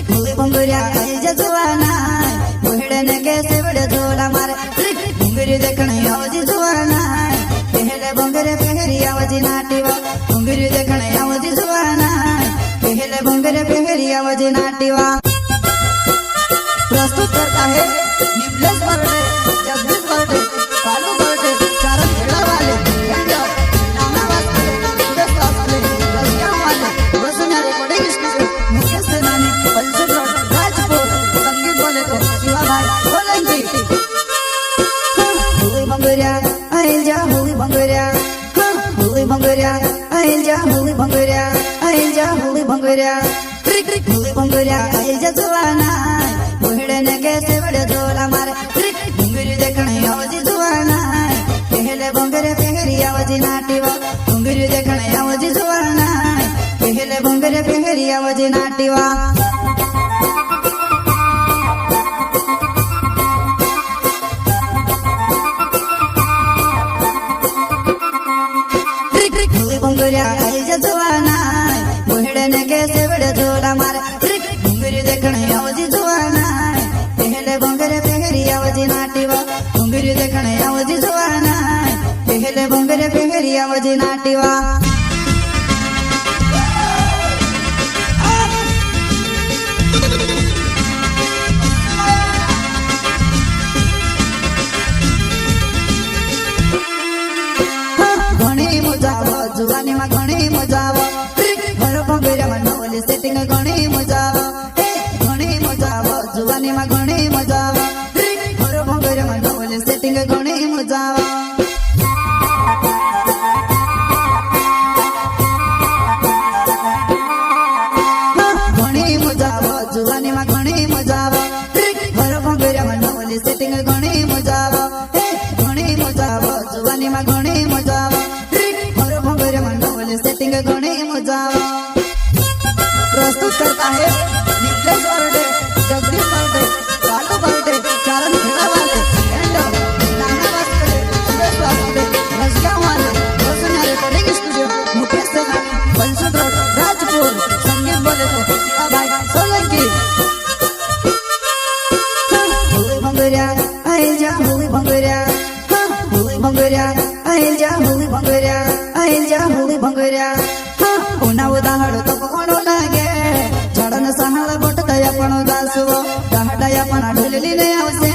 भूई भंगुरिया जजुआना बुहड़ने के सेवड़ झोला मारे भुंगरी देखने आवजी जुआना पहले भंगरे पहरी आवजी नाटीवा भुंगरी देखने आवजी जुआना पहले भंगरे पहरी आवजी नाटीवा। प्रस्तुत करता है निम्लेश बर्डे, जगदीश बर्डे, कालू बर्डे, चारण खेड़ा वाले नाना वास्ते सुदेश वास्ते रसिया वाले वसुन्या रिकॉर्डिंग स्टूडियो मुकेश सेनानी बलसुर रोड राजपुर। संगीत बोले तो शिवा भाई सोलंकी। भूई भंगुरिया आइल जा भूई भंगुरिया भूई भंगुरिया आइल जा भूई भंगुरिया आइल जा भूई भंगुरिया भूई भंगुरिया आइल जा जुआना बुहड़ने के सेवड़ झोला मारे भुंगरी देखने आवजी जुआना पहले भंगरे पहरी आवजी नाटीवा भुंगरी देखने आवजी जुआना पहले भंगरे पहरी आवजी नाटीवा। भुंगरिया आइल जा जुआना बुहड़ने के सेवड़ झोला मारे भुंगरी देखने आवजी जुआना पहले भंगरे पहरी आवजी नाटीवा भुंगरी देखने आवजी जुआना पहले भंगरे पहरी आवजी नाटीवा। घणी मजा आव जुवानी में घणी मजा आव घर भंगरिया में नवली सेटिंग घणी मजा आव घणी मजा आव जुवानी में घणी मजा आव घर भंगरिया में नवली सेटिंग घणी मजा आव। घणी मजा आव जुवानी में घणी मजा आव घर भंगरिया में नवली सेटिंग घणी मजा आव घणी मजा आव जुवानी में घणी मजा आव घर भंगरिया में नवली सेटिंग घणी मजा आव। प्रस्तुत करता है निम्लेश बर्डे, जगदीश बर्डे, कालू बर्डे, चारण खेड़ा वाले नाना वास्ते सुदेश वास्ते रसिया वाले वसुन्या रिकॉर्डिंग स्टूडियो मुकेश सेनानी बलसुर रोड राजपुर। संगीत बोले तो शिवा भाई सोलंकी। भूई भंगुरिया आइल जा भूई भंगुरिया भूई भंगुरिया आइल जा भूई भंगुरिया आइल जा भूई भंगुरिया उना उदाहरण तो कोणो लागे झाडन सहाळा बोटतया पण दासवो दहाडाया पण ढुलली ने आवसे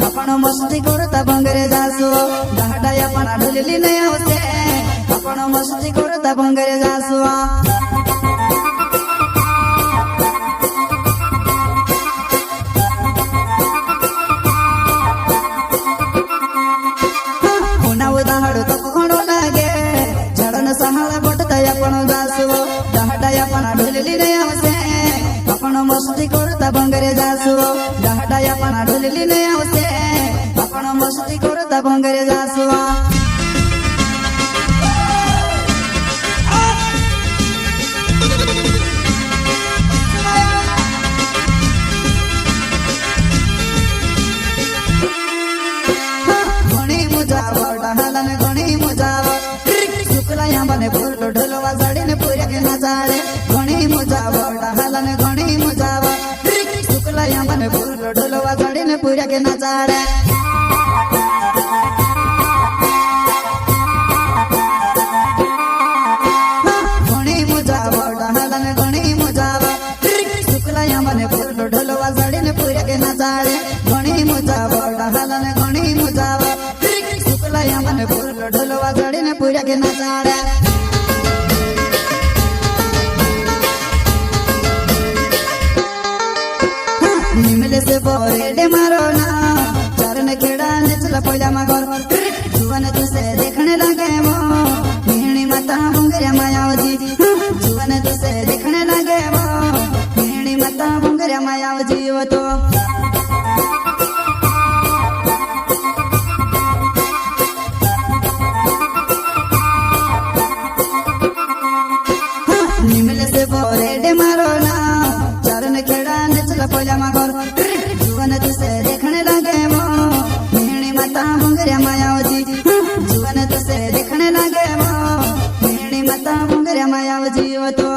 आपण मस्ती करता भंगरे जासवो दहाडाया पण ढुलली ने आवसे आपण मस्ती करता भंगरे जासवो। उना उदाहरण तो कोणो लागे झाडन सहाळा बोटतया पण दासवो दहाडाया पण ढुलली ने आवसे आपण मस्ती करता भंगरे जासवो दहाडाया पण ढुलली ने आवसे आपण मस्ती करता भंगरे जासवो। घणी मजा आव डहालाने घणी मजा आव शुक्ला या बने फूल ढोलवा साडीने पुऱ्या के नाचाळे घणी मजा आव डहालाने घणी मजा आव शुक्ला या बने फूल ढोलवा साडीने पुऱ्या के नाचाळे। घणी मजा आव डहालाने घणी मजा आव शुक्ला या बने फूल ढोलवा साडीने पुऱ्या के नाचाळे घणी मजा आव डहालाने घणी मजा आव शुक्ला या बने फूल ढोलवा साडीने पुऱ्या के नाचाळे। निमले से बोरेडे मारो ना चारण खेड़ा नचला पड़ा मगर जुवन तुसे देखने लगे वो भेणी माता भंगरिया मायावजी जुवन तुसे देखने लगे वो भेणी माता भंगरिया मायावजी वो तो। निमले से बोरेडे मारो ना चारण खेड़ा नचला पड़ा मगर जुवन तुसे देखने लगे वो भेणी माता भंगरिया मायावजी जुवन तुसे देखने लगे वो भेणी माता भंगरिया मायावजी वो तो।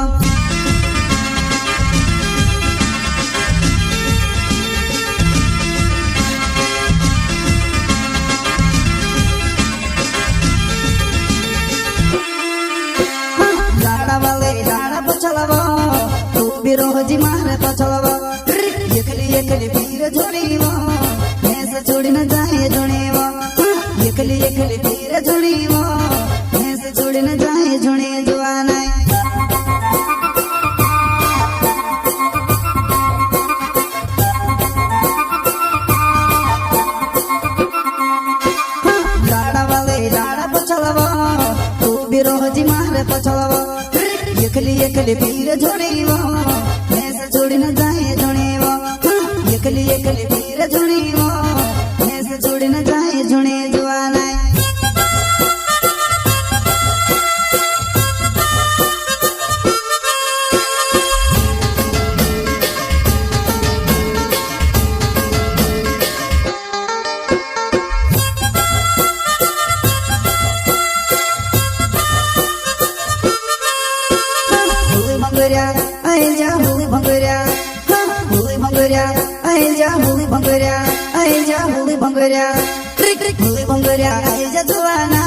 जी मारे पछवा एकली एकली पीर जोड़ीवो भैंस छोड़ी न जाए जुड़ेवो एकली एकली पीर जोड़ीवो भैंस छोड़ी न जाए जुड़े जुआना लाड़ा वाले लाड़ा पछवा तू भी रोजी मारे पछवा एकली एकली पीर जोड़ीवो भैंस छोड़ी न जाए जुड़ेवो एकली एकली पीर जुड़ीवो भैंस छोड़ी न जाए जुड़े जुआना भंगुरिया आई जा हुई भंगुरिया हुई भंगुरिया आई जा हुई भंगुरिया आई जा हुई भंगुरिया ट्रिक ट्रिक हुई भंगुरिया आई जा जुआना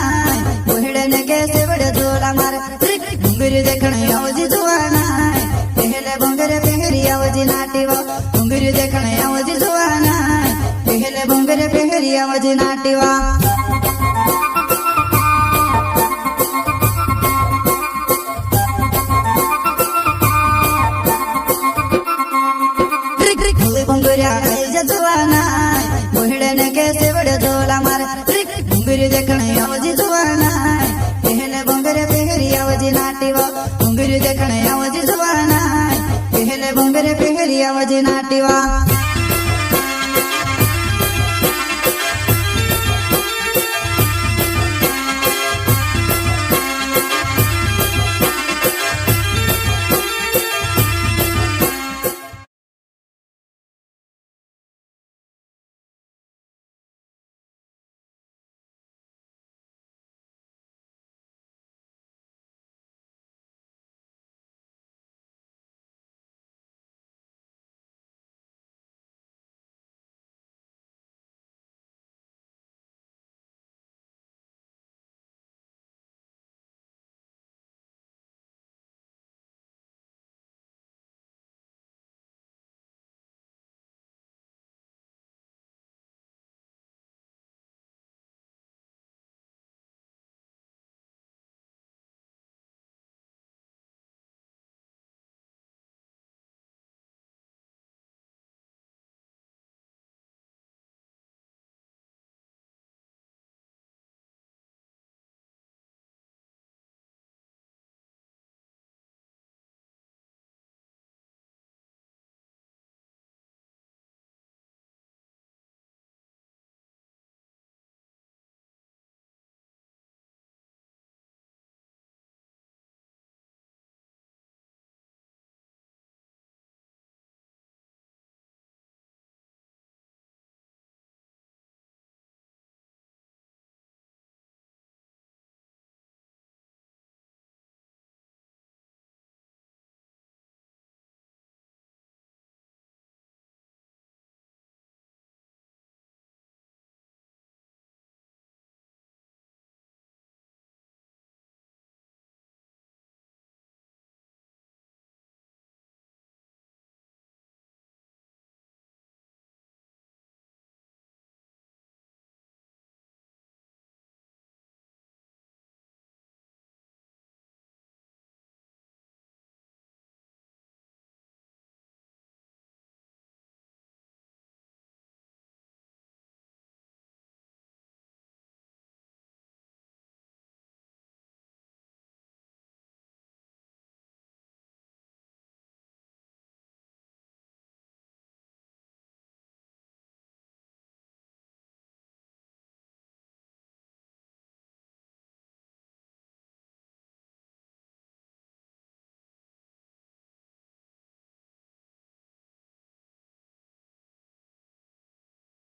ओहड़े ने कैसे बड़े जोला मार ट्रिक ट्रिक भंगुरी देखने आवजी जुआना पहले भंगुरे पहरी आवजी नाटीवा भंगुरी देखने आवजी जुआना पहले भंगुरे पहरी आवजी नाटीवा भंगुरिया आई जा जुआना ओहड़े ने कैसे बड़े जोला मार भंगुरी देखने आवजी जुआना पहले भंगुरे पहरी आवजी नाटीवा भंगुरी देखने आवजी जुआना पहले भंगुरे पहरी आवजी नाटीवा